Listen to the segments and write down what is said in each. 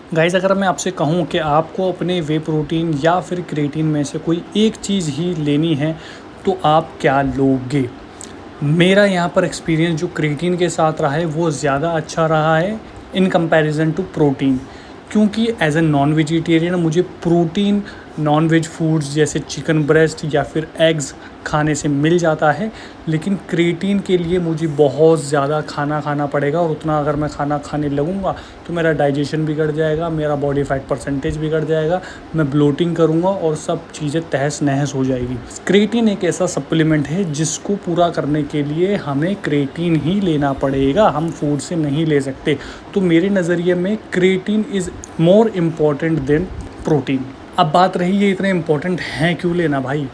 Guys, अगर मैं आपसे कहूँ कि आपको अपने वे प्रोटीन या फिर क्रिएटिन में से कोई एक चीज़ ही लेनी है तो आप क्या लोगे? मेरा यहाँ पर एक्सपीरियंस जो क्रिएटिन के साथ रहा है वो ज़्यादा अच्छा रहा है इन कंपैरिजन टू प्रोटीन, क्योंकि एज ए नॉन वेजिटेरियन मुझे प्रोटीन नॉन वेज फूड्स जैसे चिकन ब्रेस्ट या फिर एग्स खाने से मिल जाता है, लेकिन क्रिएटिन के लिए मुझे बहुत ज़्यादा खाना खाना पड़ेगा और उतना अगर मैं खाना खाने लगूँगा तो मेरा डाइजेशन बिगड़ जाएगा, मेरा बॉडी फैट परसेंटेज बिगड़ जाएगा, मैं ब्लोटिंग करूँगा और सब चीज़ें तहस नहस हो जाएगी। क्रिएटिन एक ऐसा सप्लीमेंट है जिसको पूरा करने के लिए हमें क्रिएटिन ही लेना पड़ेगा, हम फूड से नहीं ले सकते। तो मेरे नज़रिए में creatine is more important than protein. अब बात रही ये इतने इम्पोर्टेंट हैं क्यों लेना भाई,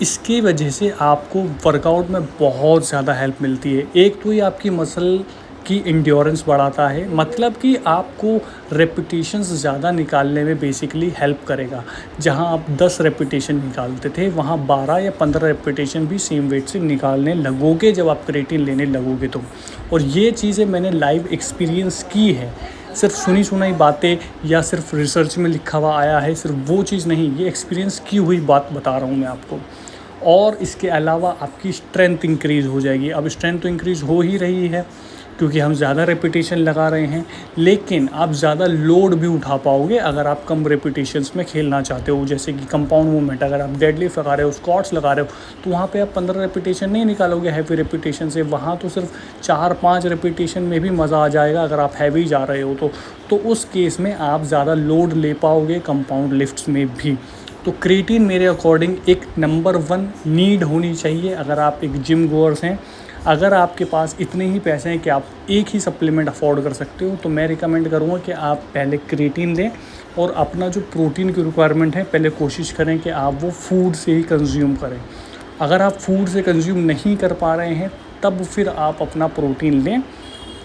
इसकी वजह से आपको वर्कआउट में बहुत ज़्यादा हेल्प मिलती है। एक तो ये आपकी मसल की एंड्योरेंस बढ़ाता है, मतलब कि आपको रेपिटेशंस ज़्यादा निकालने में बेसिकली हेल्प करेगा। जहां आप 10 रेपिटेशन निकालते थे वहां 12 या 15 रेपिटेशन भी सेम वेट से निकालने लगोगे जब आप क्रिएटिन लेने लगोगे तो। और ये चीज़ें मैंने लाइव एक्सपीरियंस की है, सिर्फ सुनी सुनाई बातें या सिर्फ रिसर्च में लिखा हुआ आया है, सिर्फ वो चीज़ नहीं, ये एक्सपीरियंस की हुई बात बता रहा हूँ मैं आपको। और इसके अलावा आपकी स्ट्रेंथ इंक्रीज़ हो जाएगी। अब स्ट्रेंथ तो इंक्रीज़ हो ही रही है क्योंकि हम ज़्यादा रेपिटेशन लगा रहे हैं, लेकिन आप ज़्यादा लोड भी उठा पाओगे अगर आप कम रेपिटेशंस में खेलना चाहते हो। जैसे कि कंपाउंड मूवमेंट, अगर आप डेडलिफ्ट लगा रहे हो, स्क्वाट्स लगा रहे हो, तो वहाँ पे आप 15 रेपिटेशन नहीं निकालोगे हैवी रेपिटेशन से, वहाँ तो सिर्फ 4-5 रेपिटेशन में भी मज़ा आ जाएगा अगर आप हैवी जा रहे हो तो उस केस में आप ज़्यादा लोड ले पाओगे कंपाउंड लिफ्ट्स में भी। तो क्रिएटिन मेरे अकॉर्डिंग एक नंबर 1 नीड होनी चाहिए अगर आप एक जिम गोअर्स हैं। अगर आपके पास इतने ही पैसे हैं कि आप एक ही सप्लीमेंट अफोर्ड कर सकते हो तो मैं रिकमेंड करूँगा कि आप पहले क्रिएटिन लें और अपना जो प्रोटीन की रिक्वायरमेंट है पहले कोशिश करें कि आप वो फूड से ही कंज्यूम करें। अगर आप फूड से कंज्यूम नहीं कर पा रहे हैं तब फिर आप अपना प्रोटीन लें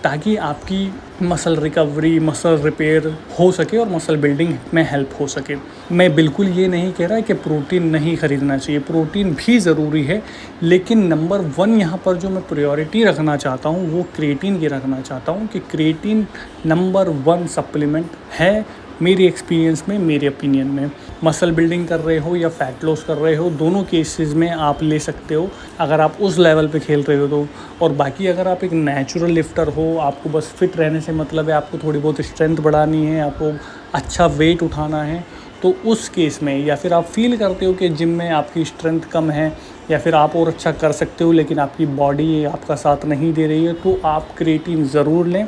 ताकि आपकी मसल रिकवरी, मसल रिपेयर हो सके और मसल बिल्डिंग में हेल्प हो सके। मैं बिल्कुल ये नहीं कह रहा कि प्रोटीन नहीं ख़रीदना चाहिए, प्रोटीन भी ज़रूरी है, लेकिन नंबर 1 यहाँ पर जो मैं प्रायोरिटी रखना चाहता हूँ वो क्रिएटिन की रखना चाहता हूँ कि क्रिएटिन नंबर 1 सप्लीमेंट है मेरी एक्सपीरियंस में, मेरे ओपिनियन में। मसल बिल्डिंग कर रहे हो या फैट लॉस कर रहे हो, दोनों केसेस में आप ले सकते हो अगर आप उस लेवल पे खेल रहे हो तो। और बाकी अगर आप एक नेचुरल लिफ्टर हो, आपको बस फिट रहने से मतलब है, आपको थोड़ी बहुत स्ट्रेंथ बढ़ानी है, आपको अच्छा वेट उठाना है, तो उस केस में, या फिर आप फील करते हो कि जिम में आपकी स्ट्रेंथ कम है या फिर आप और अच्छा कर सकते हो लेकिन आपकी बॉडी आपका साथ नहीं दे रही है, तो आप क्रिएटिन ज़रूर लें।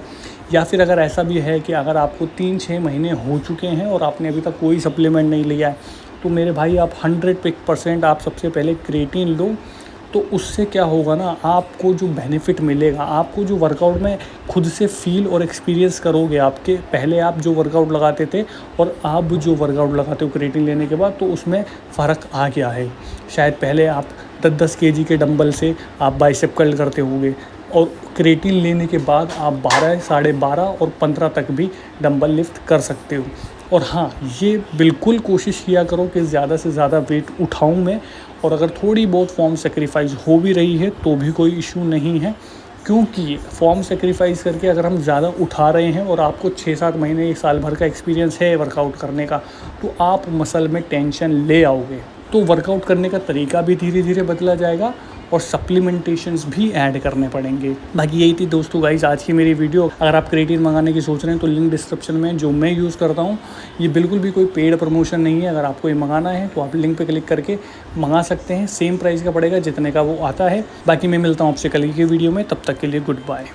या फिर अगर ऐसा भी है कि अगर आपको 3-6 महीने हो चुके हैं और आपने अभी तक कोई सप्लीमेंट नहीं लिया है तो मेरे भाई आप 100% आप सबसे पहले क्रिएटिन लो। तो उससे क्या होगा ना, आपको जो बेनिफिट मिलेगा, आपको जो वर्कआउट में खुद से फील और एक्सपीरियंस करोगे, आपके पहले आप जो वर्कआउट लगाते थे और आप जो वर्कआउट लगाते हो क्रिएटिन लेने के बाद, तो उसमें फ़र्क आ गया है। शायद पहले आप 10-10 केजी के डंबल से आप बाइसेप कर्ल करते होंगे और क्रिएटिन लेने के बाद आप 12, 12.5 और 15 तक भी डंबल लिफ्ट कर सकते हो। और हाँ, ये बिल्कुल कोशिश किया करो कि ज़्यादा से ज़्यादा वेट उठाऊं मैं, और अगर थोड़ी बहुत फॉर्म सेक्रीफाइस हो भी रही है तो भी कोई इशू नहीं है, क्योंकि फॉर्म सेक्रीफाइस करके अगर हम ज़्यादा उठा रहे हैं और आपको 6-7 महीने 1 साल भर का एक्सपीरियंस है वर्कआउट करने का, तो आप मसल में टेंशन ले आओगे। तो वर्कआउट करने का तरीका भी धीरे धीरे बदला जाएगा और सप्लीमेंटेशंस भी ऐड करने पड़ेंगे। बाकी यही थी दोस्तों गाइस आज की मेरी वीडियो। अगर आप क्रिएटिन मंगाने की सोच रहे हैं तो लिंक डिस्क्रिप्शन में जो मैं यूज़ करता हूँ, ये बिल्कुल भी कोई पेड प्रमोशन नहीं है। अगर आपको ये मंगाना है तो आप लिंक पे क्लिक करके मंगा सकते हैं, सेम प्राइस का पड़ेगा जितने का वो आता है। बाकी मैं मिलता हूँ आपसे कल की वीडियो में, तब तक के लिए गुड बाय।